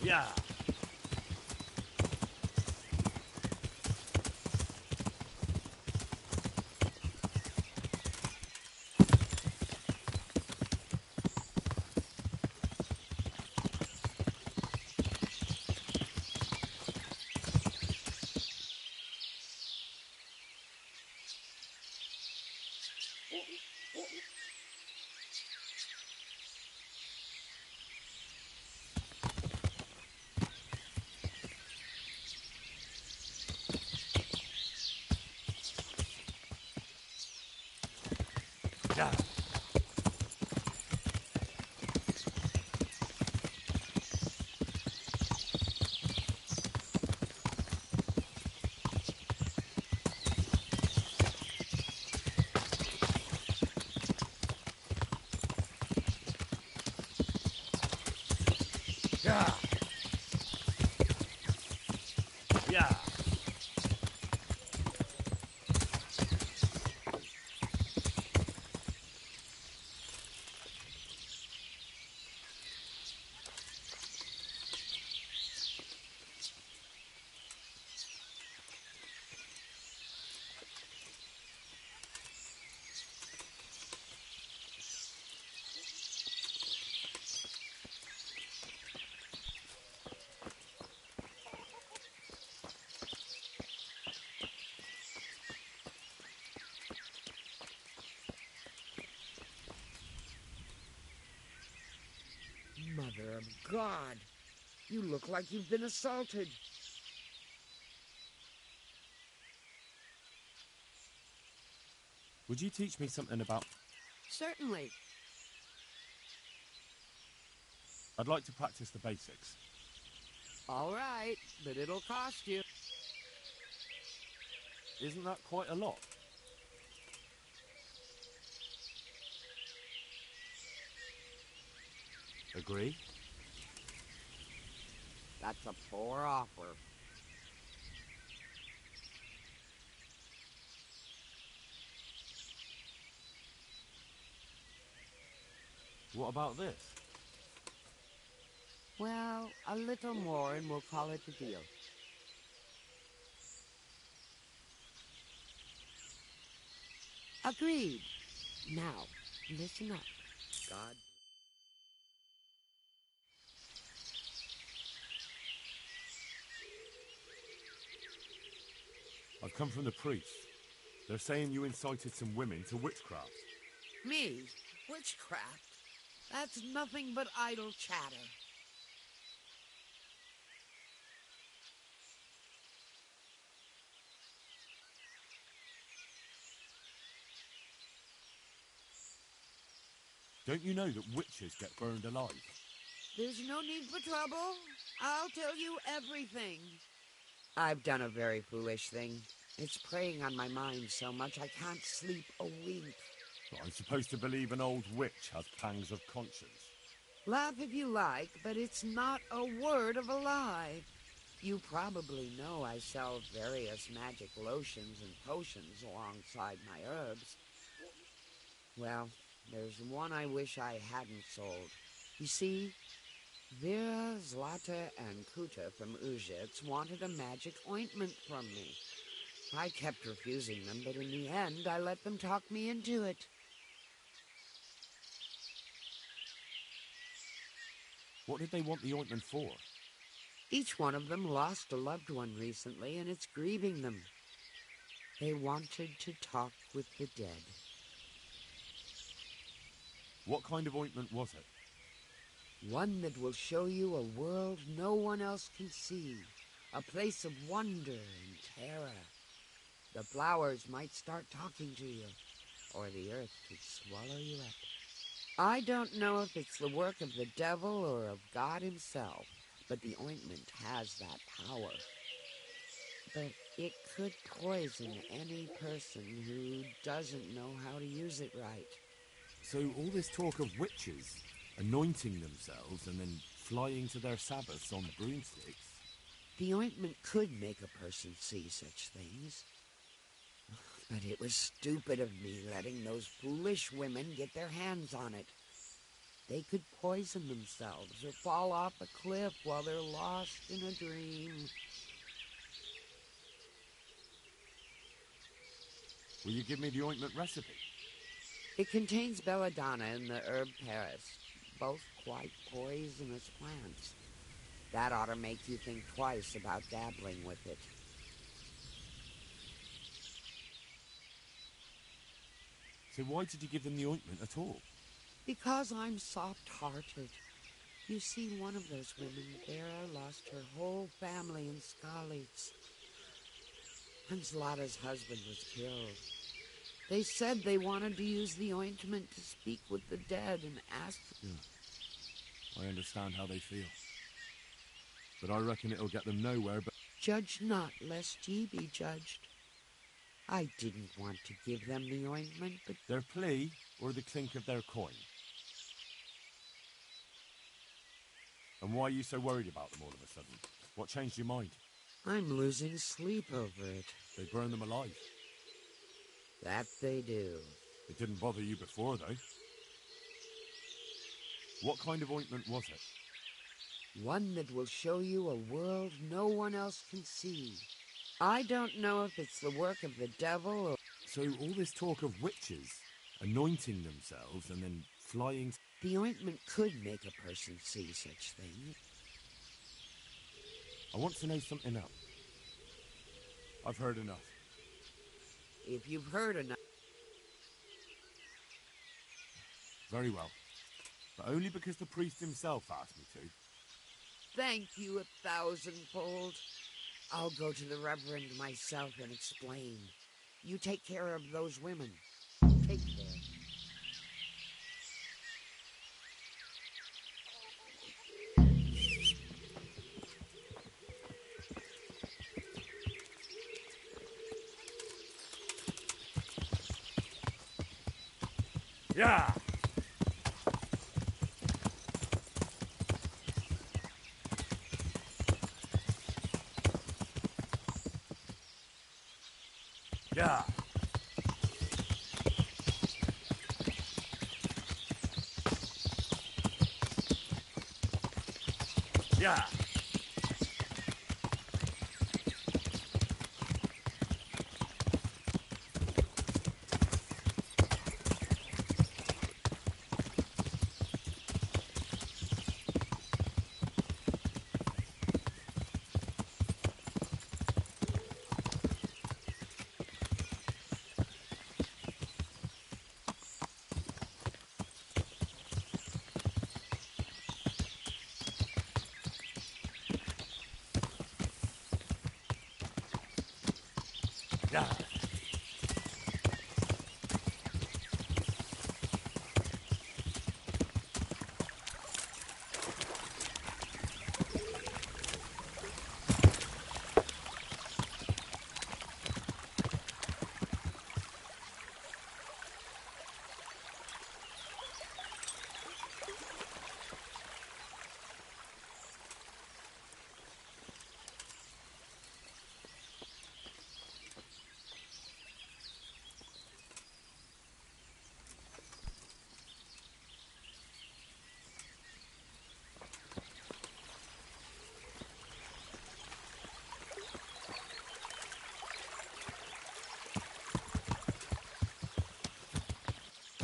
Yeah. Yeah. Yeah. Yeah. Mother of God, you look like you've been assaulted. Would you teach me something about... Certainly. I'd like to practice the basics. All right, but it'll cost you. Isn't that quite a lot? Agree? That's a poor offer. What about this? Well, a little more and we'll call it a deal. Agreed. Now, listen up. God. I've come from the priest. They're saying you incited some women to witchcraft. Me? Witchcraft? That's nothing but idle chatter. Don't you know that witches get burned alive? There's no need for trouble. I'll tell you everything. I've done a very foolish thing. It's preying on my mind so much I can't sleep a wink. But I'm supposed to believe an old witch has pangs of conscience. Laugh if you like, but it's not a word of a lie. You probably know I sell various magic lotions and potions alongside my herbs. Well, there's one I wish I hadn't sold. You see, Vera, Zlata, and Kuta from Uzhitz wanted a magic ointment from me. I kept refusing them, but in the end, I let them talk me into it. What did they want the ointment for? Each one of them lost a loved one recently, and it's grieving them. They wanted to talk with the dead. What kind of ointment was it? One that will show you a world no one else can see. A place of wonder and terror. The flowers might start talking to you, or the earth could swallow you up. I don't know if it's the work of the devil or of God himself, but the ointment has that power. But it could poison any person who doesn't know how to use it right. So all this talk of witches anointing themselves and then flying to their sabbaths on broomsticks. The ointment could make a person see such things. But it was stupid of me letting those foolish women get their hands on it. They could poison themselves or fall off a cliff while they're lost in a dream. Will you give me the ointment recipe? It contains belladonna and the herb Paris, both quite poisonous plants. That ought to make you think twice about dabbling with it. So why did you give them the ointment at all? Because I'm soft-hearted. You see, one of those women, Vera, lost her whole family in Skalitz. Hanslada's husband was killed. They said they wanted to use the ointment to speak with the dead and ask... Yeah, I understand how they feel. But I reckon it'll get them nowhere, but... Judge not, lest ye be judged. I didn't want to give them the ointment, but... Their plea, or the clink of their coin? And why are you so worried about them all of a sudden? What changed your mind? I'm losing sleep over it. They burn them alive. That they do. It didn't bother you before, though. What kind of ointment was it? One that will show you a world no one else can see. I don't know if it's the work of the devil or... So all this talk of witches anointing themselves and then flying... The ointment could make a person see such things. I want to know something else. I've heard enough. If you've heard enough... Very well. But only because the priest himself asked me to. Thank you 1,000-fold. I'll go to the Reverend myself and explain. You take care of those women. Take care. Yeah! Yeah! Yeah! Yeah!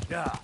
Yeah!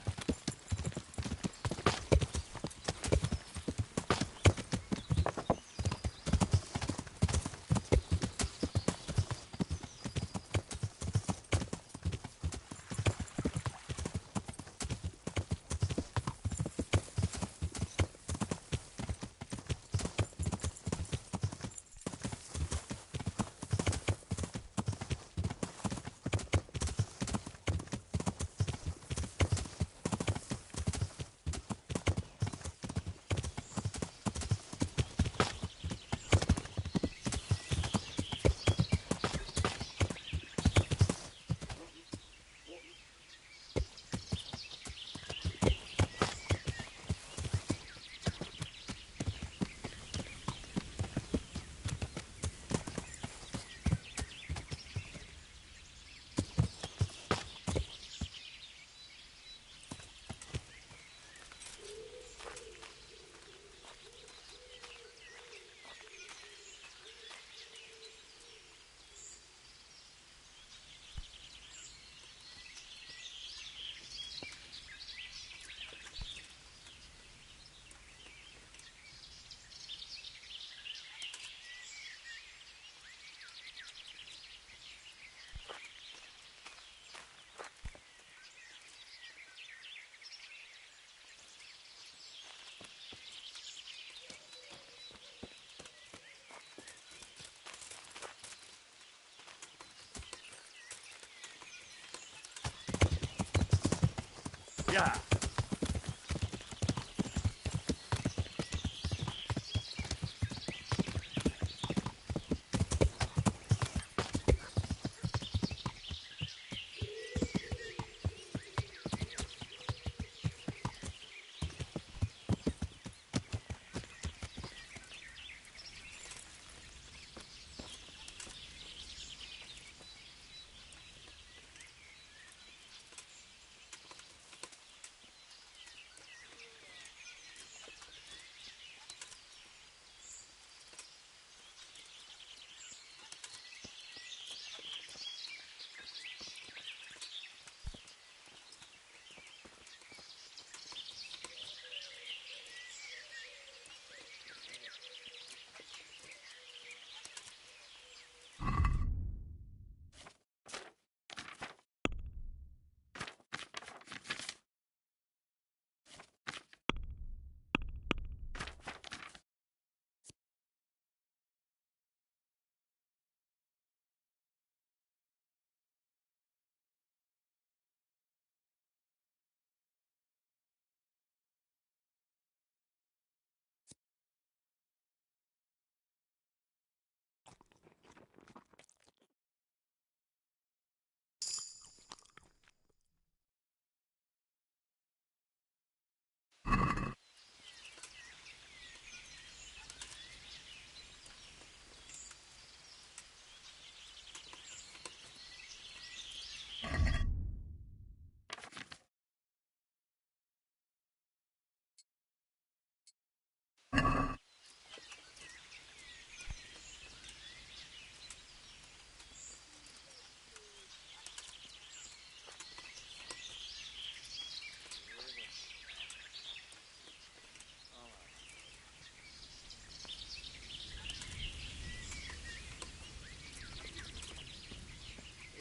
Yeah.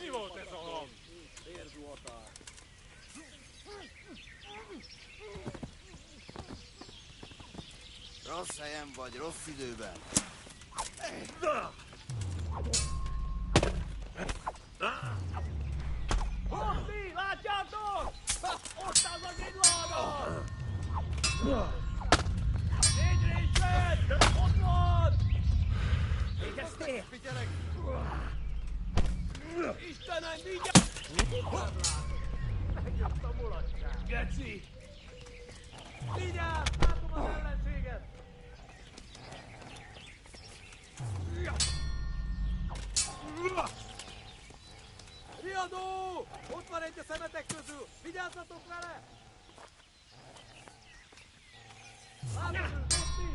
Mi volt ez a hang? Vérzuhatár. Rossz helyen vagy, rossz időben. Hozni, látjátok? Ott az a gyilláda! Négy részlet! Ott van! Végeztél? Figyelek! Istenem, vigyázz! Megjött a mulatság. Geci! Vigyázz, látom az ellenséget! Riadó! Ott van egy a szemetek közül! Vigyázzatok vele! Látom, Kosti!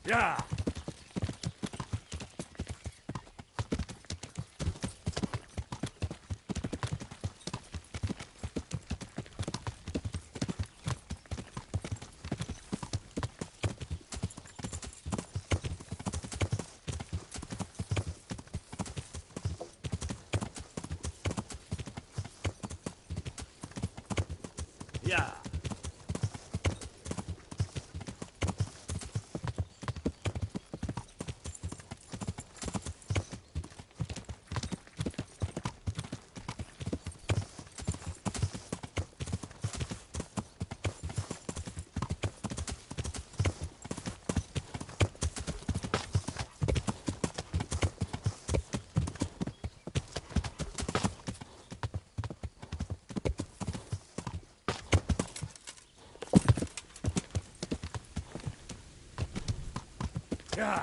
Yeah. Yeah. Yeah.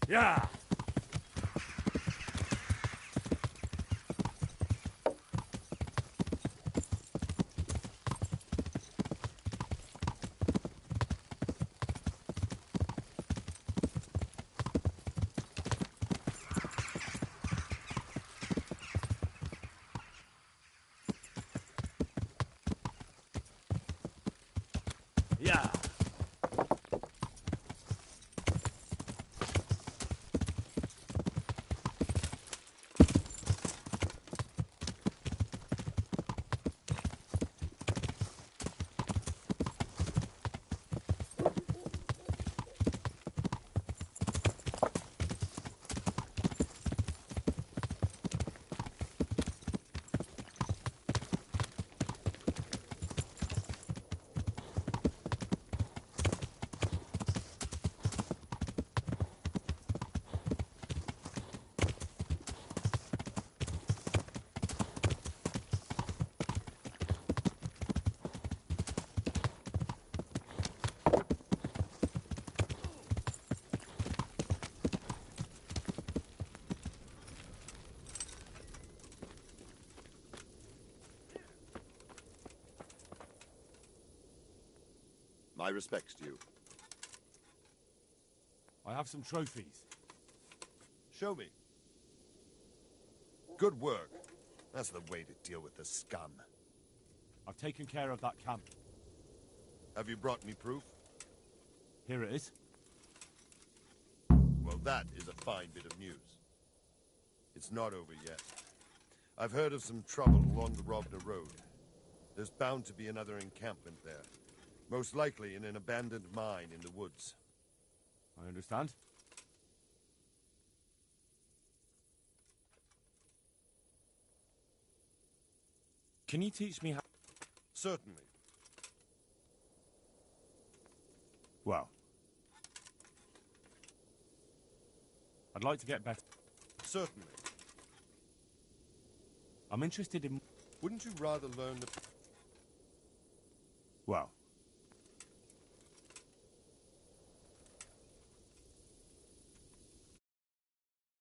Yeah. Yeah. My respects to you. I have some trophies. Show me. Good work. That's the way to deal with the scum. I've taken care of that camp. Have you brought me proof? Here it is. Well, that is a fine bit of news. It's not over yet. I've heard of some trouble along the Rovna Road. There's bound to be another encampment there. Most likely in an abandoned mine in the woods. I understand. Can you teach me how... Certainly. Well, I'd like to get better. Certainly. I'm interested in... Wouldn't you rather learn the... Well,